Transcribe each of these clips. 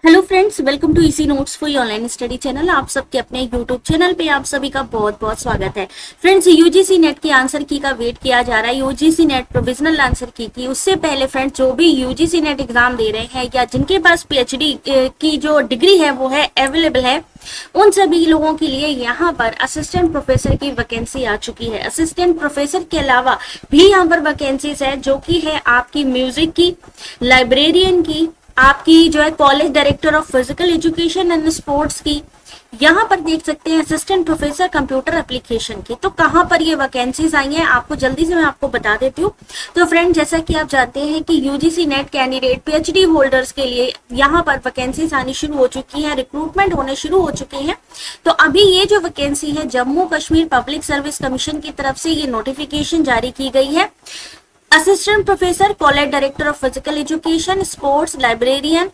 Hello friends, welcome to easy notes for online study channel. आप सबके अपने YouTube channel पे आप सभी का बहुत बहुत स्वागत है। फ्रेंड्स, यूजीसी नेट की आंसर की का वेट किया जा रहा है। यूजीसी नेट प्रोविजनल आंसर की उससे पहले फ्रेंड्स, जो भी यूजीसी नेट एग्जाम दे रहे हैं या जिनके पास पीएचडी की जो डिग्री है वो है अवेलेबल है, उन सभी लोगों के लिए यहाँ पर असिस्टेंट प्रोफेसर की वैकेंसी आ चुकी है। असिस्टेंट प्रोफेसर के अलावा भी यहाँ पर वैकेंसीज है, जो कि है आपकी म्यूजिक की, लाइब्रेरियन की, आपकी जो है college director of physical education and sports की। यहाँ पर देख सकते हैं असिस्टेंट प्रोफेसर कंप्यूटर एप्लीकेशन की। तो कहाँ पर ये वैकेंसीज आई हैं, आपको जल्दी से मैं आपको बता देती हूँ। तो फ्रेंड, जैसा कि आप जानते हैं कि UGC net candidate PhD holders के लिए यहाँ पर वैकेंसीज आनी शुरू हो चुकी हैं, रिक्रूटमेंट होने शुरू हो चुके हैं। तो अभी ये जो वैकेंसी है, Jammu Kashmir public service commission की तरफ से ये नोटिफिकेशन जारी की गई है। Assistant professor, college director of physical education, sports, librarian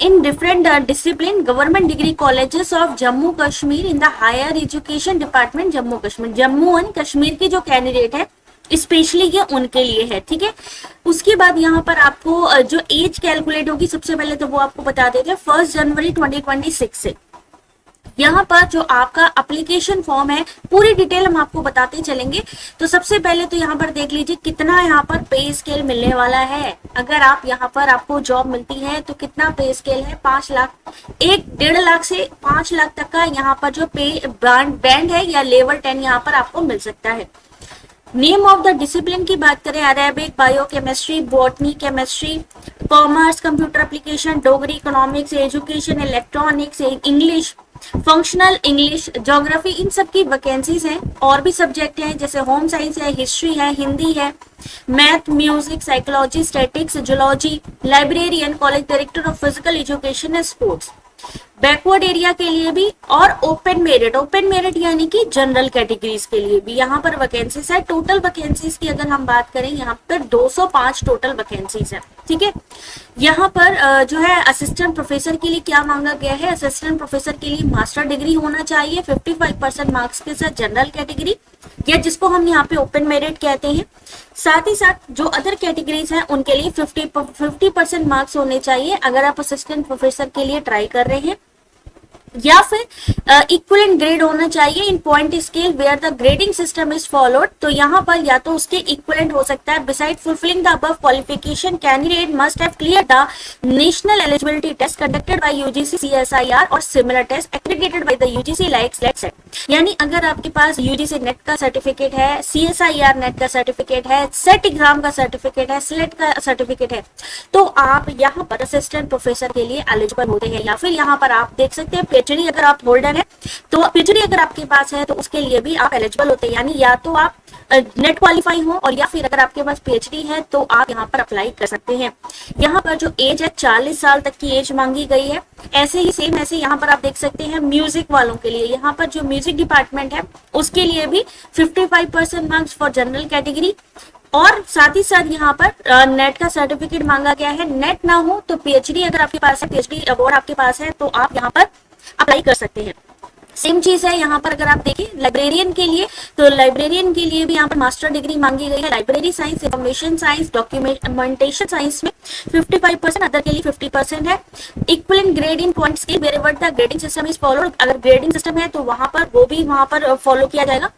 in different discipline, government degree colleges of Jammu Kashmir in the higher education department Jammu Kashmir. Jammu and Kashmir की जो कैंडिडेट है स्पेशली ये उनके लिए है, ठीक है। उसके बाद यहाँ पर आपको जो एज कैलकुलेट होगी, सबसे पहले तो वो आपको बता देते हैं 1 जनवरी 2026 से। यहाँ पर जो आपका एप्लीकेशन फॉर्म है, पूरी डिटेल हम आपको बताते चलेंगे। तो सबसे पहले तो यहाँ पर देख लीजिए कितना यहाँ पर पे स्केल मिलने वाला है। अगर आप यहाँ पर आपको जॉब मिलती है तो कितना पे स्केल है, 5 लाख, 1.5 लाख से 5 लाख तक का यहाँ पर जो पे बैंड है या लेवल 10 यहाँ पर आपको मिल सकता है। नेम ऑफ द डिसिप्लिन की बात करें, Arabic, biochemistry, botany, chemistry, commerce, computer application, Dogri, economics, education, electronics, English, functional English, geography, इन सब की वैकेंसीज हैं। और भी सब्जेक्ट हैं जैसे होम साइंस है, हिस्ट्री है, हिंदी है, math, music, psychology, statics, zoology, librarian, college director of physical education and sports. Backward area के लिए भी और ओपन मेरिट यानी कि जनरल कैटेगरीज के लिए भी यहाँ पर वैकेंसीज है। टोटल वैकेंसीज की अगर हम बात करें, यहाँ पर 205 टोटल वैकेंसीज है, ठीक है। यहाँ पर जो है असिस्टेंट प्रोफेसर के लिए क्या मांगा गया है, असिस्टेंट प्रोफेसर के लिए मास्टर डिग्री होना चाहिए 55% मार्क्स के साथ जनरल कैटेगरी, या जिसको हम यहाँ पे ओपन मेरिट कहते हैं। साथ ही साथ जो अदर कैटेगरीज हैं उनके लिए 50% मार्क्स होने चाहिए अगर आप असिस्टेंट प्रोफेसर के लिए ट्राई कर रहे हैं, या फिर इक्विवेलेंट ग्रेड होना चाहिए in point scale where the grading system is followed. तो यहाँ पर या तो उसके इक्विवेलेंट हो सकता है। Beside fulfilling the above qualification, candidate must have clear the national eligibility test conducted by UGC CSIR और similar test accredited by the UGC like SET. यानी अगर आपके पास यूजीसी नेट का सर्टिफिकेट है, सीएसआईआर नेट का सर्टिफिकेट है, SET exam का सर्टिफिकेट है, स्लेट का सर्टिफिकेट है, तो आप यहाँ पर असिस्टेंट प्रोफेसर के लिए एलिजिबल होते हैं। या फिर यहाँ पर आप देख सकते हैं पीएचडी अगर आप होल्डर है, तो पीएचडी अगर आपके पास है तो उसके लिए भी आप एलिजिबल होते हैं। यानी या तो आप नेट क्वालिफाई हो, और या फिर अगर आपके पास पीएचडी है तो आप यहाँ पर अप्लाई कर सकते हैं। यहाँ पर जो एज है 40 साल तक की एज मांगी गई है। ऐसे ही सेम ऐसे यहाँ पर आप देख सकते हैं म्यूजिक वालों के लिए, यहाँ पर जो म्यूजिक डिपार्टमेंट है उसके लिए भी 55% मार्क्स फॉर जनरल कैटेगरी, और साथ ही साथ यहाँ पर नेट का सर्टिफिकेट मांगा गया है। नेट ना हो तो पीएचडी अगर आपके पास है, पीएचडी अवार्ड आपके पास है, तो आप यहाँ पर अप्लाई कर सकते हैं। सेम चीज है यहाँ पर अगर आप देखें लाइब्रेरियन के लिए, तो लाइब्रेरियन के लिए भी यहाँ पर मास्टर डिग्री मांगी गई है। Library science, information science, documentation science में 55%, अदर के लिए 50% है। इक्विवेलेंट ग्रेड इन पॉइंट्स के wherever the grading system is followed, अगर ग्रेडिंग सिस्टम है तो वहां पर वो भी वहां पर फॉलो किया जाएगा।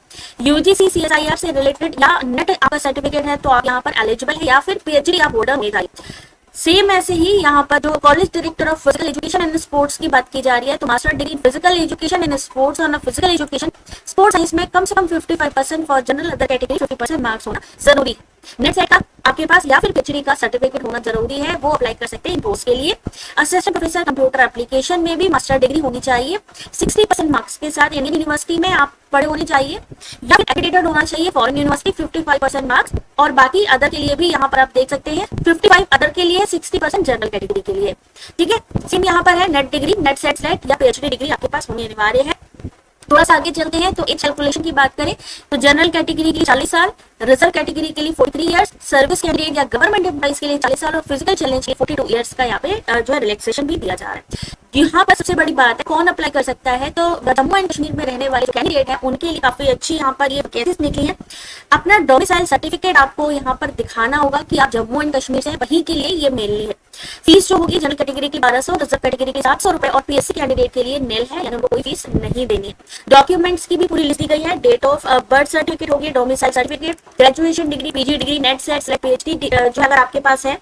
यूजीसी सीएसआईआर से रिलेटेड या नेट आपका सर्टिफिकेट है तो आप यहाँ पर एलिजिबल है, या फिर पीएचडी आप होल्डर होने चाहिए। सेम ऐसे ही यहाँ पर जो college director of physical education and sports की बात की जा रही है, तो master degree physical education and sports और फिजिकल एजुकेशन स्पोर्ट्स साइंस में कम से कम 55% for general, other category 50% marks होना जरूरी है। नेट सेट का आपके पास या फिर पीएचडी का सर्टिफिकेट होना जरूरी है, वो अप्लाई कर सकते हैं इन पोस्ट के लिए। असिस्टेंट प्रोफेसर कंप्यूटर एप्लीकेशन में भी मास्टर डिग्री होनी चाहिए 60% मार्क्स के साथ। इंडियन यूनिवर्सिटी में आप पढ़े होने चाहिए, या फिर एक्रेडिटेड होना चाहिए फॉरेन यूनिवर्सिटी 55% मार्क्स, और बाकी अदर के लिए भी यहाँ पर आप देख सकते हैं 55 अदर के लिए, 60% जनरल कैटेगरी के लिए, ठीक है। सेम यहाँ पर है net degree, net set slate या पीएचडी डिग्री आपके पास होनी अनिवार्य है। थोड़ा सा आगे चलते हैं, तो एज कैलकुलेशन की बात करें तो जनरल कैटेगरी के लिए 40 साल, रिजर्व कैटेगरी के लिए 43 इयर्स, सर्विस कैंडिडेट या गवर्नमेंट एम्प्लॉइज के लिए 40 साल, और फिजिकल चैलेंज के लिए 42 इयर्स का यहाँ पे जो है रिलैक्सेशन भी दिया जा रहा है। यहाँ पर सबसे बड़ी बात है कौन अप्लाई कर सकता है, तो जम्मू एंड कश्मीर में रहने वाले जो कैंडिडेट हैं उनके लिए काफी अच्छी यहाँ पर ये वैकेंसीज निकली है। अपना डोमिसाइल सर्टिफिकेट आपको यहाँ पर दिखाना होगा कि आप जम्मू एंड कश्मीर से हैं, वहीं के लिए ये मेनली है। फीस जो होगी जनरल कैटेगरी की 1200, रिजर्व कैटेगरी की 700 रुपए और पीएससी कैंडिडेट के लिए निल है, यानी उनको कोई फीस नहीं देनी है। डॉक्यूमेंट्स की भी पूरी लिस्ट दी गई है। डेट ऑफ बर्थ सर्टिफिकेट होगी, domicile certificate, graduation degree, PG degree, net set, PhD जो अगर आपके पास है,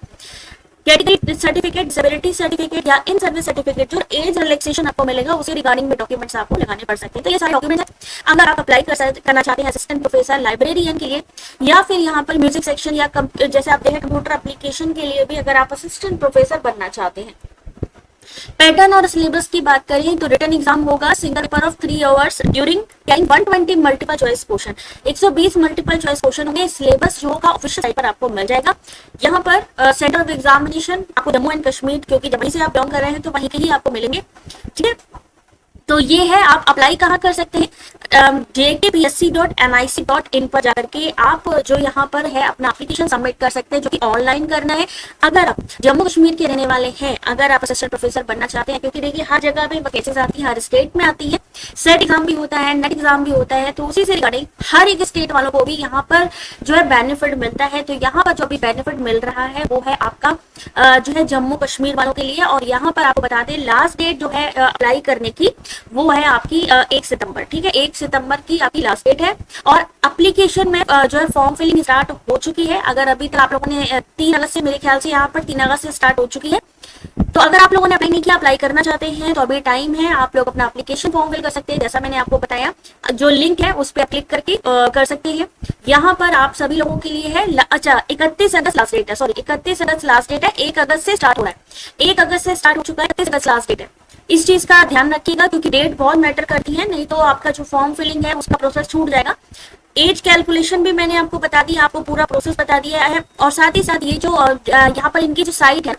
कैटेगरी सर्टिफिकेट, डिसेबिलिटी सर्टिफिकेट या इन सर्विस सर्टिफिकेट, जो एज रिलैक्सेशन आपको मिलेगा उसके रिगार्डिंग में डॉक्यूमेंट्स आपको लगाने पड़ सकते हैं। तो ये सारे डॉक्यूमेंट्स हैं। अगर आप अप्लाई करना चाहते हैं असिस्टेंट प्रोफेसर लाइब्रेरियन के लिए, या फिर यहाँ पर म्यूजिक सेक्शन या जैसे आप देखें कंप्यूटर एप्लीकेशन के लिए भी अगर आप असिस्टेंट प्रोफेसर बनना चाहते हैं। पैटर्न और सिलेबस की बात करें तो रिटन एग्जाम होगा, single paper of 3 hours during 120 multiple choice question, 120 multiple choice question होंगे। सिलेबस जो होगा ऑफिशियल साइट पर आपको मिल जाएगा। यहाँ पर सेंटर ऑफ एग्जामिनेशन आपको जम्मू एंड कश्मीर, क्योंकि जब वहीं से आप बिलोंग कर रहे हैं तो वहीं के ही आपको मिलेंगे, ठीक है। तो ये है, आप अप्लाई कहाँ कर सकते हैं, jkpsc.nic.in पर जाकर के आप जो यहाँ पर है अपना एप्लीकेशन सबमिट कर सकते हैं, जो कि ऑनलाइन करना है। अगर आप जम्मू कश्मीर के रहने वाले हैं, अगर आप असिस्टेंट प्रोफेसर बनना चाहते हैं, क्योंकि देखिए हर जगह पे वैकेंसीज आती है, हर स्टेट में आती है, सेट एग्जाम भी होता है, नेट एग्जाम भी होता है, तो उसी से रिगार्डिंग हर एक स्टेट वालों को भी यहाँ पर जो है बेनिफिट मिलता है। तो यहाँ पर जो भी बेनिफिट मिल रहा है वो है आपका जो है जम्मू कश्मीर वालों के लिए। और यहाँ पर आपको बता दें लास्ट डेट जो है अप्लाई करने की वो है आपकी 1 सितंबर, ठीक है, 1 सितंबर की आपकी लास्ट डेट है। और एप्लीकेशन में जो है फॉर्म फिलिंग स्टार्ट हो चुकी है। अगर अभी तक आप लोगों ने 3 अगस्त से, मेरे ख्याल से यहाँ पर 3 अगस्त से स्टार्ट हो चुकी है। तो अगर आप लोगों ने अप्लाई नहीं किया, अप्लाई करना चाहते हैं तो अभी टाइम है, आप लोग अपना एप्लीकेशन फॉर्म फिल कर सकते हैं। जैसा मैंने आपको बताया, जो लिंक है उस पर क्लिक करके कर सकते हैं। यहाँ पर आप सभी लोगों के लिए है, अच्छा 31 अगस्त लास्ट डेट है, सॉरी 31 अगस्त लास्ट डेट है, 1 अगस्त से स्टार्ट हो रहा है, 1 अगस्त से स्टार्ट हो चुका है, 31 अगस्त लास्ट डेट है। इस चीज का ध्यान रखिएगा, क्योंकि डेट बहुत मैटर करती है, नहीं तो आपका जो फॉर्म फिलिंग है उसका प्रोसेस छूट जाएगा। एज कैलकुलेशन भी मैंने आपको बता दिया, आपको पूरा प्रोसेस बता दिया है। और साथ ही साथ ये जो यहाँ पर इनकी जो साइट है